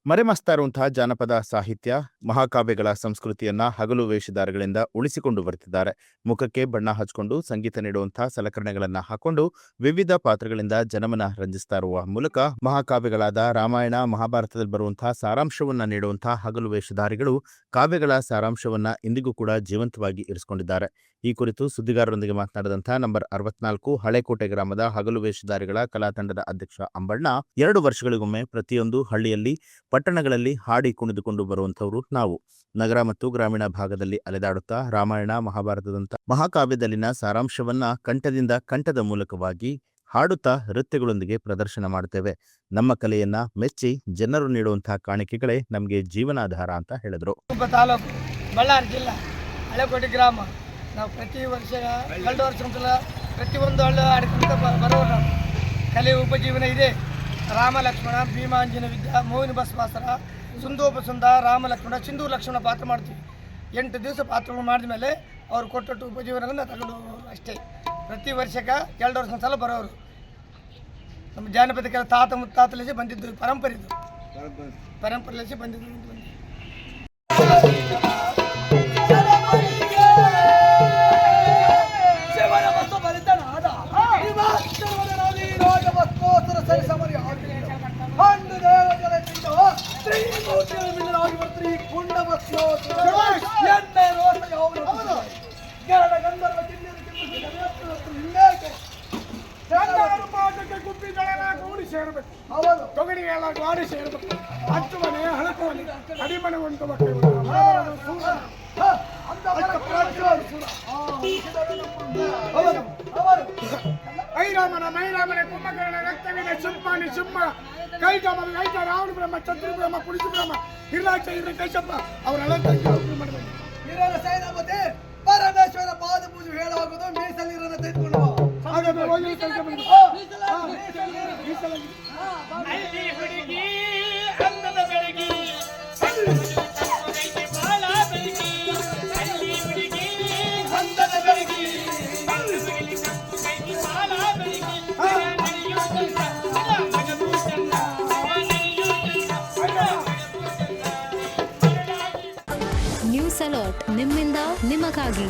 ಮರೆಮಾಚ್ತಾ ಇರುವಂತಹ ಜಾನಪದ ಸಾಹಿತ್ಯ, ಮಹಾಕಾವ್ಯಗಳ ಸಂಸ್ಕೃತಿಯನ್ನ ಹಗಲು ವೇಷಧಾರಿಗಳಿಂದ ಉಳಿಸಿಕೊಂಡು ಬರುತ್ತಿದ್ದಾರೆ. ಮುಖಕ್ಕೆ ಬಣ್ಣ ಹಚ್ಚಿಕೊಂಡು ಸಂಗೀತ ನೀಡುವಂತಹ ಸಲಕರಣೆಗಳನ್ನ ಹಾಕೊಂಡು ವಿವಿಧ ಪಾತ್ರಗಳಿಂದ ಜನಮನ ರಂಜಿಸ್ತಾ ಇರುವ ಮೂಲಕ ಮಹಾಕಾವ್ಯಗಳಾದ ರಾಮಾಯಣ, ಮಹಾಭಾರತದಲ್ಲಿ ಬರುವಂತಹ ಸಾರಾಂಶವನ್ನ ನೀಡುವಂತಹ ಹಗಲು ವೇಷಧಾರಿಗಳು ಕಾವ್ಯಗಳ ಸಾರಾಂಶವನ್ನ ಇಂದಿಗೂ ಕೂಡ ಜೀವಂತವಾಗಿ ಇರಿಸಿಕೊಂಡಿದ್ದಾರೆ. ಈ ಕುರಿತು ಸುದ್ದಿಗಾರರೊಂದಿಗೆ ಮಾತನಾಡಿದಂತಹ ನಂಬರ್ 64 ಹಳೆಕೋಟೆ ಗ್ರಾಮದ ಹಗಲು ವೇಷಧಾರಿಗಳ ಕಲಾ ತಂಡದ ಅಧ್ಯಕ್ಷ ಅಂಬಣ್ಣ, 2 ವರ್ಷಗಳಿಗೊಮ್ಮೆ ಪ್ರತಿಯೊಂದು ಹಳ್ಳಿಯಲ್ಲಿ, ಪಟ್ಟಣಗಳಲ್ಲಿ ಹಾಡಿ ಕುಣಿದುಕೊಂಡು ಬರುವಂತವರು ನಾವು. ನಗರ ಮತ್ತು ಗ್ರಾಮೀಣ ಭಾಗದಲ್ಲಿ ಅಲೆದಾಡುತ್ತಾ ರಾಮಾಯಣ, ಮಹಾಭಾರತದಂತ ಮಹಾಕಾವ್ಯದಲ್ಲಿನ ಸಾರಾಂಶವನ್ನ ಕಂಠದಿಂದ ಕಂಠದ ಮೂಲಕವಾಗಿ ಹಾಡುತ್ತಾ ನೃತ್ಯಗಳೊಂದಿಗೆ ಪ್ರದರ್ಶನ ಮಾಡುತ್ತೇವೆ. ನಮ್ಮ ಕಲೆಯನ್ನ ಮೆಚ್ಚಿ ಜನರು ನೀಡುವಂತಹ ಕಾಣಿಕೆಗಳೇ ನಮಗೆ ಜೀವನಾಧಾರ ಅಂತ ಹೇಳಿದ್ರು. ತಾಲೂಕು ಬಳ್ಳಾರಿ ಜಿಲ್ಲಾ ಹಳೆಕೋಟೆ ಗ್ರಾಮ. ನಾವು ಪ್ರತಿ ವರ್ಷ 2 ವರ್ಷ ಪ್ರತಿಯೊಂದು ಹಳ್ಳಿ ಆಡ್ಕೊಂತ ಬರೋರು. ನಾವು ಕಲೆ ಉಪಜೀವನ ಇದೆ. ರಾಮ ಲಕ್ಷ್ಮಣ, ಭೀಮಾಂಜನ ವಿದ್ಯಾ, ಮೋಹಿನಿ ಬಸವಾಸರ, ಸುಂದೋಪಸುಂದ, ರಾಮ ಲಕ್ಷ್ಮಣ, ಸಿಂಧೂರು ಲಕ್ಷ್ಮಣ ಪಾತ್ರ ಮಾಡ್ತೀವಿ. 8 ದಿವಸ ಪಾತ್ರಗಳು ಮಾಡಿದ ಮೇಲೆ ಅವ್ರು ಕೊಟ್ಟು ಉಪಜೀವನವನ್ನು ತಗೊಂಡು ಅಷ್ಟೇ. ಪ್ರತಿ ವರ್ಷಕ್ಕೆ 2 ವರ್ಷ ಒಂದ್ಸಲ ಬರೋರು. ನಮ್ಮ ಜಾನಪದ ಕೆಲ ತಾತ ಮುತ್ತಾತಲೇಸಿ ಬಂದಿದ್ದು ಪರಂಪರೆದು ಪರಂಪರೆಲೇಸಿ ಬಂದಿದ್ದು. ತೊಗಡಿಗೆಲ್ಲ ಗಾಡಿ ಸೇರಬೇಕು. ಹತ್ತು ಮನೆ ಹಳಕೋನೆ ಅಡಿಮನೆ ಒಂದು ಮಕ್ಕಳು ಐರಾಮನ ಮೈರಾಮನೆ ಕುಂಭಕರ್ಣ ರಕ್ತವೀರ ಸಿಂಹಾನಿ ಸಿಂಹ ಕೈಜಾಮನ ಕೈಜ ರಾವಣ ಬ್ರಹ್ಮ ಚಂದ್ರ ಬ್ರಹ್ಮ ಪುರುಷ ಬ್ರಹ್ಮ ಹಿರಾಚ ಹಿರ ಕೈಸಪ್ಪ ಅವರೆಲ್ಲ ಹಿರಿಯರ ಸೇನಾಪತಿ ಪರಮೇಶ್ವರ ಪಾದ ಪೂಜೆ ಹೇಳಾಗುವುದು ಮೀಸಲಿರನ್ನ ತೆಗೆದುಕೊಂಡು ನ್ಯೂಸ್ ಅಲರ್ಟ್, ನಿಮ್ಮಿಂದ ನಿಮಗಾಗಿ.